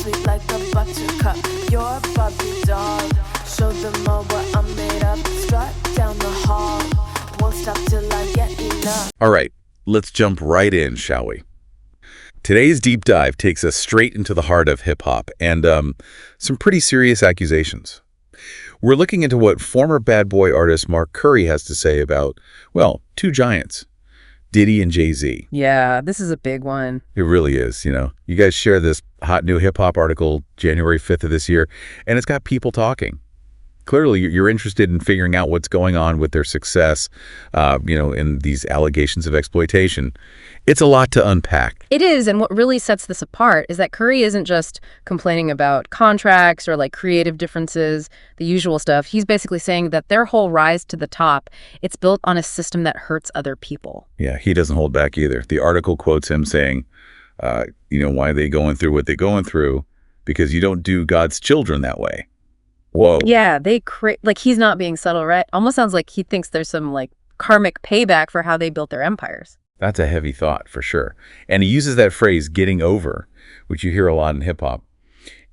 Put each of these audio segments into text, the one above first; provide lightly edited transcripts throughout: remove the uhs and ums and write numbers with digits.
sweet like a buttercup. You're a Barbie doll. Show them all what I'm made of. Strut down the hall. Won't stop till I get enough. All right, let's jump right in, shall we? Today's deep dive takes us straight into the heart of hip-hop and some pretty serious accusations. We're looking into what former bad boy artist Mark Curry has to say about, well, two giants, Diddy and Jay-Z. Yeah, this is a big one. It really is, you know. You guys share this hot new hip-hop article January 5th of this year, and it's got people talking. Clearly, you're interested in figuring out what's going on with their success, in these allegations of exploitation. It's a lot to unpack. It is, and what really sets this apart is that Curry isn't just complaining about contracts or like creative differences, the usual stuff. He's basically saying that their whole rise to the top, it's built on a system that hurts other people. Yeah, he doesn't hold back either. The article quotes him saying, why are they going through what they're going through? Because you don't do God's children that way. Whoa. Yeah, he's not being subtle, right? Almost sounds like he thinks there's some like karmic payback for how they built their empires. That's a heavy thought for sure. And he uses that phrase, getting over, which you hear a lot in hip hop.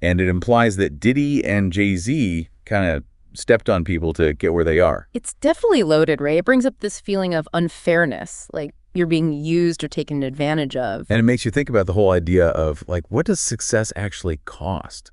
And it implies that Diddy and Jay-Z kind of stepped on people to get where they are. It's definitely loaded, Ray. It brings up this feeling of unfairness, like you're being used or taken advantage of. And it makes you think about the whole idea of like, what does success actually cost?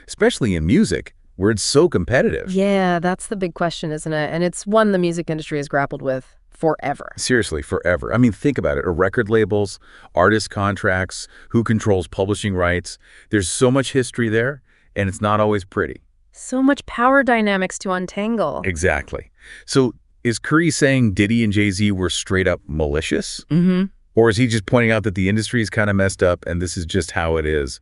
Especially in music, where it's so competitive. Yeah, that's the big question, isn't it? And it's one the music industry has grappled with forever. Seriously, forever. I mean, think about it. Record labels, artist contracts, who controls publishing rights. There's so much history there, and it's not always pretty. So much power dynamics to untangle. Exactly. So is Curry saying Diddy and Jay-Z were straight up malicious? Mm-hmm. Or is he just pointing out that the industry is kind of messed up and this is just how it is?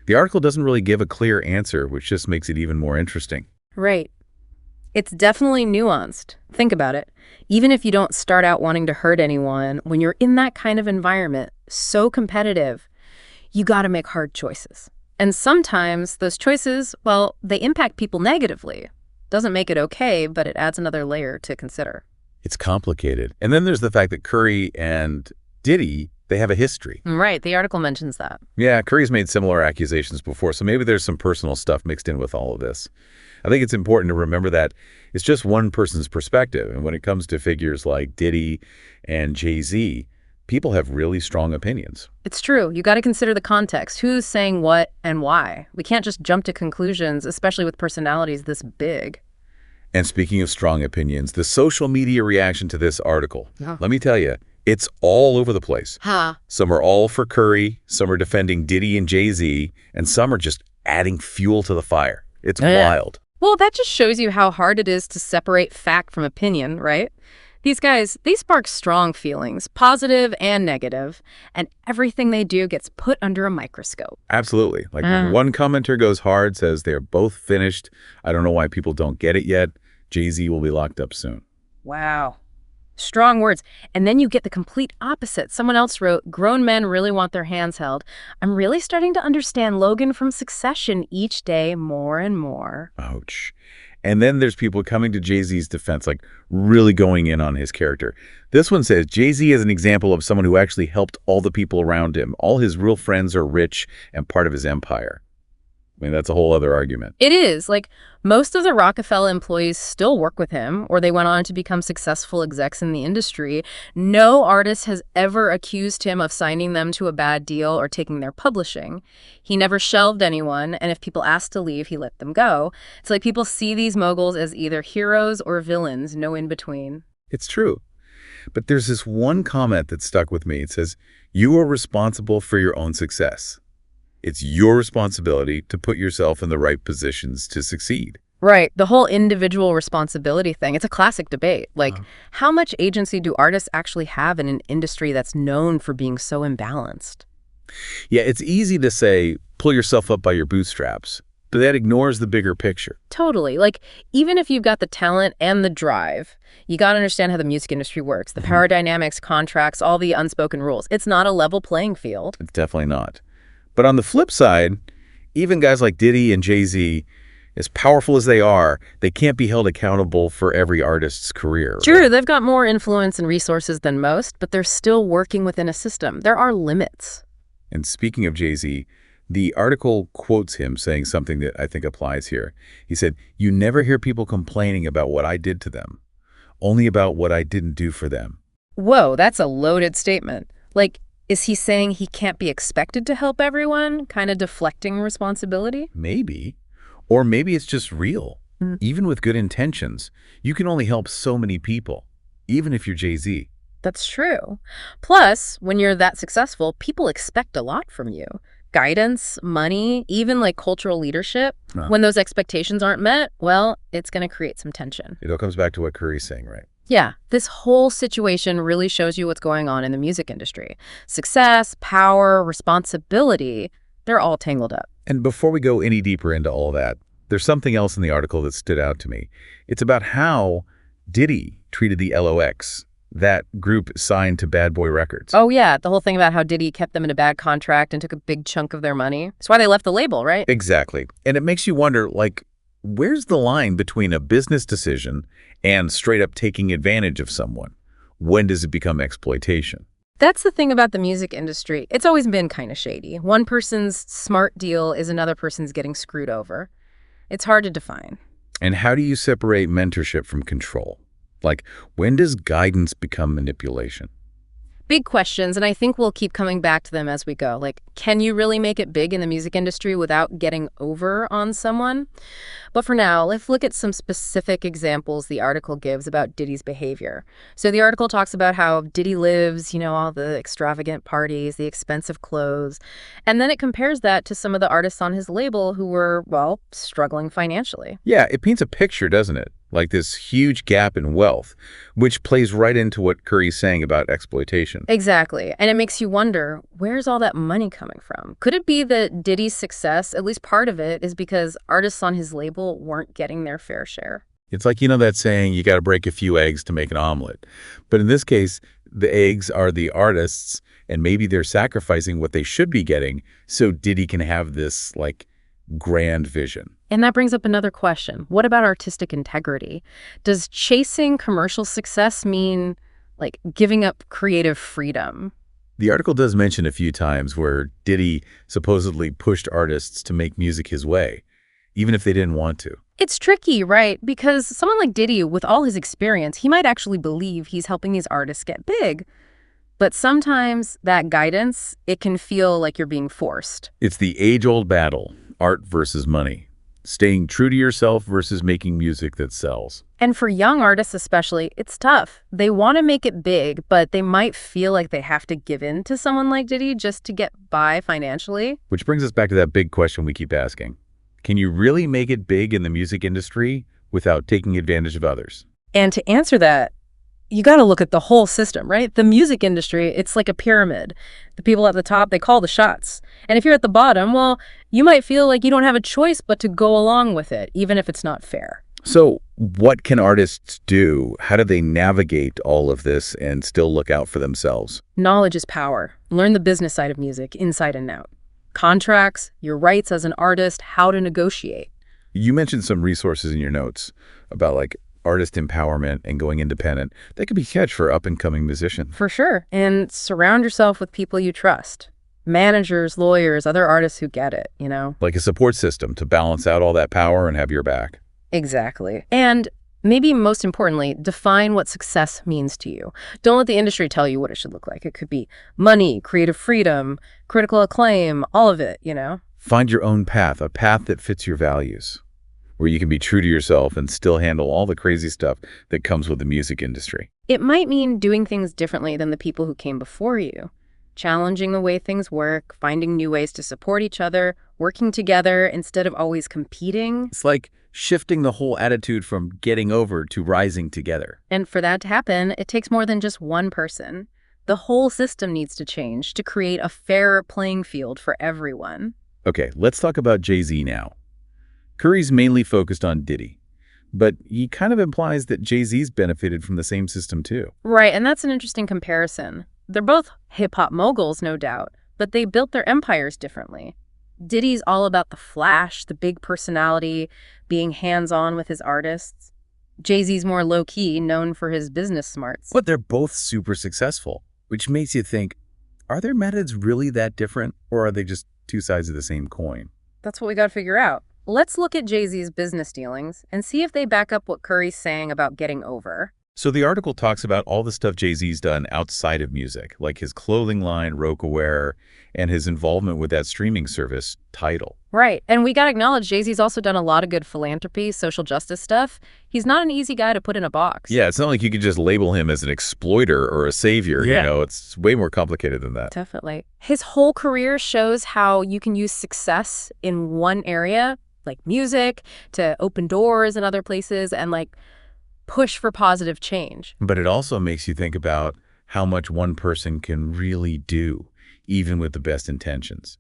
The article doesn't really give a clear answer, which just makes it even more interesting. Right. It's definitely nuanced. Think about it. Even if you don't start out wanting to hurt anyone, when you're in that kind of environment, so competitive, you got to make hard choices. And sometimes those choices, well, they impact people negatively. Doesn't make it okay, but it adds another layer to consider. It's complicated. And then there's the fact that Curry and Diddy, they have a history. Right. The article mentions that. Yeah, Curry's made similar accusations before, so maybe there's some personal stuff mixed in with all of this. I think it's important to remember that it's just one person's perspective. And when it comes to figures like Diddy and Jay-Z, people have really strong opinions. It's true. You got to consider the context. Who's saying what and why? We can't just jump to conclusions, especially with personalities this big. And speaking of strong opinions, the social media reaction to this article, let me tell you, it's all over the place. Huh. Some are all for Curry, some are defending Diddy and Jay-Z, and some are just adding fuel to the fire. It's wild. Well, that just shows you how hard it is to separate fact from opinion, right? These guys, they spark strong feelings, positive and negative, and everything they do gets put under a microscope. Absolutely. Like one commenter goes hard, says they're both finished. I don't know why people don't get it yet. Jay-Z will be locked up soon. Wow. Strong words. And then you get the complete opposite. Someone else wrote, grown men really want their hands held. I'm really starting to understand Logan from Succession each day more and more. Ouch. And then there's people coming to Jay-Z's defense, like really going in on his character. This one says, Jay-Z is an example of someone who actually helped all the people around him. All his real friends are rich and part of his empire. I mean, that's a whole other argument. It is. Like, most of the Rockefeller employees still work with him, or they went on to become successful execs in the industry. No artist has ever accused him of signing them to a bad deal or taking their publishing. He never shelved anyone, and if people asked to leave, he let them go. It's like people see these moguls as either heroes or villains, no in between. It's true. But there's this one comment that stuck with me. It says, you are responsible for your own success. It's your responsibility to put yourself in the right positions to succeed. Right. The whole individual responsibility thing, it's a classic debate. Like, how much agency do artists actually have in an industry that's known for being so imbalanced? Yeah, it's easy to say, pull yourself up by your bootstraps, but that ignores the bigger picture. Totally. Like, even if you've got the talent and the drive, you got to understand how the music industry works, the power dynamics, contracts, all the unspoken rules. It's not a level playing field. It's definitely not. But on the flip side, even guys like Diddy and Jay-Z, as powerful as they are, they can't be held accountable for every artist's career. Sure, right? they've got more influence and resources than most, but they're still working within a system. There are limits. And speaking of Jay-Z, The article quotes him saying something that I think applies here. He said, "You never hear people complaining about what I did to them, only about what I didn't do for them." Whoa, that's a loaded statement. Like, is he saying he can't be expected to help everyone, kind of deflecting responsibility? Maybe. Or maybe it's just real. Mm. Even with good intentions, you can only help so many people, even if you're Jay-Z. That's true. Plus, when you're that successful, people expect a lot from you. Guidance, money, even like cultural leadership. Huh. When those expectations aren't met, well, it's going to create some tension. It all comes back to what Curry's saying, right? Yeah, this whole situation really shows you what's going on in the music industry. Success, power, responsibility, they're all tangled up. And before we go any deeper into all that, there's something else in the article that stood out to me. It's about how Diddy treated the LOX, that group signed to Bad Boy Records. Oh yeah, the whole thing about how Diddy kept them in a bad contract and took a big chunk of their money. That's why they left the label, right? Exactly. And it makes you wonder, like, where's the line between a business decision and straight up taking advantage of someone? When does it become exploitation? That's the thing about the music industry. It's always been kind of shady. One person's smart deal is another person's getting screwed over. It's hard to define. And how do you separate mentorship from control? Like, when does guidance become manipulation? Big questions, and I think we'll keep coming back to them as we go. Like, can you really make it big in the music industry without getting over on someone? But for now, let's look at some specific examples the article gives about Diddy's behavior. So the article talks about how Diddy lives, all the extravagant parties, the expensive clothes, and then it compares that to some of the artists on his label who were, well, struggling financially. Yeah, it paints a picture, doesn't it? Like this huge gap in wealth, which plays right into what Curry's saying about exploitation. Exactly. And it makes you wonder, where's all that money coming from? Could it be that Diddy's success, at least part of it, is because artists on his label weren't getting their fair share? It's like, that saying, you got to break a few eggs to make an omelet. But in this case, the eggs are the artists, and maybe they're sacrificing what they should be getting so Diddy can have this, grand vision. And that brings up another question. What about artistic integrity? Does chasing commercial success mean, giving up creative freedom? The article does mention a few times where Diddy supposedly pushed artists to make music his way, even if they didn't want to. It's tricky, right? Because someone like Diddy, with all his experience, he might actually believe he's helping these artists get big. But sometimes that guidance, it can feel like you're being forced. It's the age-old battle, art versus money. Staying true to yourself versus making music that sells. And for young artists especially, it's tough. They want to make it big, but they might feel like they have to give in to someone like Diddy just to get by financially. Which brings us back to that big question we keep asking. Can you really make it big in the music industry without taking advantage of others? And to answer that, you got to look at the whole system, right? The music industry, it's like a pyramid. The people at the top, they call the shots. And if you're at the bottom, well, you might feel like you don't have a choice but to go along with it, even if it's not fair. So what can artists do? How do they navigate all of this and still look out for themselves? Knowledge is power. Learn the business side of music, inside and out. Contracts, your rights as an artist, how to negotiate. You mentioned some resources in your notes about artist empowerment and going independent. That could be catch for up-and-coming musicians. For sure. And surround yourself with people you trust. Managers, lawyers, other artists who get it, Like a support system to balance out all that power and have your back. Exactly. And maybe most importantly, define what success means to you. Don't let the industry tell you what it should look like. It could be money, creative freedom, critical acclaim, all of it, Find your own path, a path that fits your values, where you can be true to yourself and still handle all the crazy stuff that comes with the music industry. It might mean doing things differently than the people who came before you. Challenging the way things work, finding new ways to support each other, working together instead of always competing. It's like shifting the whole attitude from getting over to rising together. And for that to happen, it takes more than just one person. The whole system needs to change to create a fairer playing field for everyone. Okay, let's talk about Jay-Z now. Curry's mainly focused on Diddy, but he kind of implies that Jay-Z's benefited from the same system too. Right, and that's an interesting comparison. They're both hip-hop moguls, no doubt, but they built their empires differently. Diddy's all about the flash, the big personality, being hands-on with his artists. Jay-Z's more low-key, known for his business smarts. But they're both super successful, which makes you think, are their methods really that different, or are they just two sides of the same coin. That's what we got to figure out. Let's look at Jay-Z's business dealings and see if they back up what Curry's saying about getting over. So the article talks about all the stuff Jay-Z's done outside of music, like his clothing line, Rocawear, and his involvement with that streaming service, Tidal. Right. And we got to acknowledge Jay-Z's also done a lot of good philanthropy, social justice stuff. He's not an easy guy to put in a box. Yeah, it's not like you could just label him as an exploiter or a savior. Yeah. You know, it's way more complicated than that. Definitely. His whole career shows how you can use success in one area, like music, to open doors in other places and like push for positive change. But it also makes you think about how much one person can really do, even with the best intentions.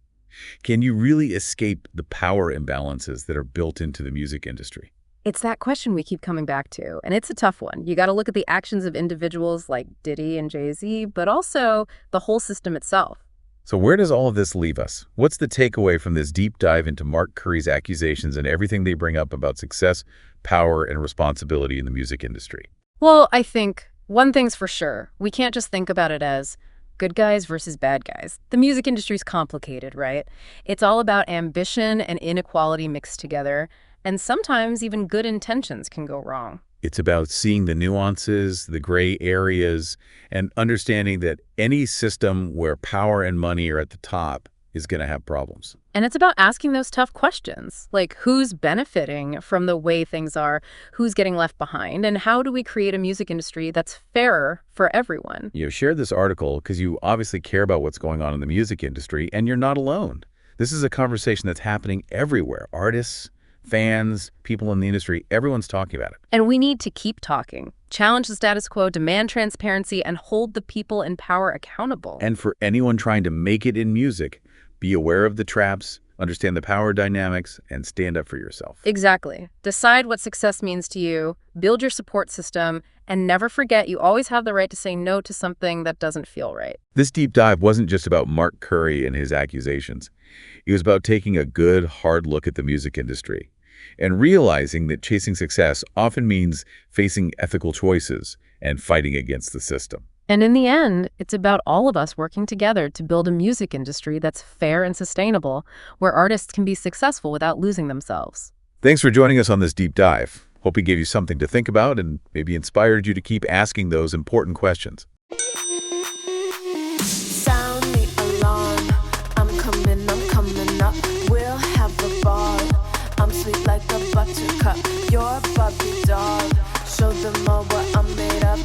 Can you really escape the power imbalances that are built into the music industry? It's that question we keep coming back to, and it's a tough one. You got to look at the actions of individuals like Diddy and JAY-Z, but also the whole system itself. So where does all of this leave us? What's the takeaway from this deep dive into Mark Curry's accusations and everything they bring up about success, power, and responsibility in the music industry? Well, I think one thing's for sure. We can't just think about it as good guys versus bad guys. The music industry's complicated, right? It's all about ambition and inequality mixed together, and sometimes even good intentions can go wrong. It's about seeing the nuances, the gray areas, and understanding that any system where power and money are at the top is going to have problems. And it's about asking those tough questions, like who's benefiting from the way things are, who's getting left behind, and how do we create a music industry that's fairer for everyone? You know, share this article because you obviously care about what's going on in the music industry, and you're not alone. This is a conversation that's happening everywhere. Artists, fans, people in the industry, everyone's talking about it. And we need to keep talking, challenge the status quo, demand transparency, and hold the people in power accountable. And for anyone trying to make it in music, be aware of the traps, understand the power dynamics, and stand up for yourself. Exactly. Decide what success means to you, build your support system, and never forget you always have the right to say no to something that doesn't feel right. This deep dive wasn't just about Mark Curry and his accusations. It was about taking a good, hard look at the music industry and realizing that chasing success often means facing ethical choices and fighting against the system. And in the end, it's about all of us working together to build a music industry that's fair and sustainable, where artists can be successful without losing themselves. Thanks for joining us on this deep dive. Hope we gave you something to think about and maybe inspired you to keep asking those important questions. Sound the alarm. I'm coming up. We'll have a ball. I'm sweet like a buttercup. You're a Barbie doll. Show them all what I'm made of.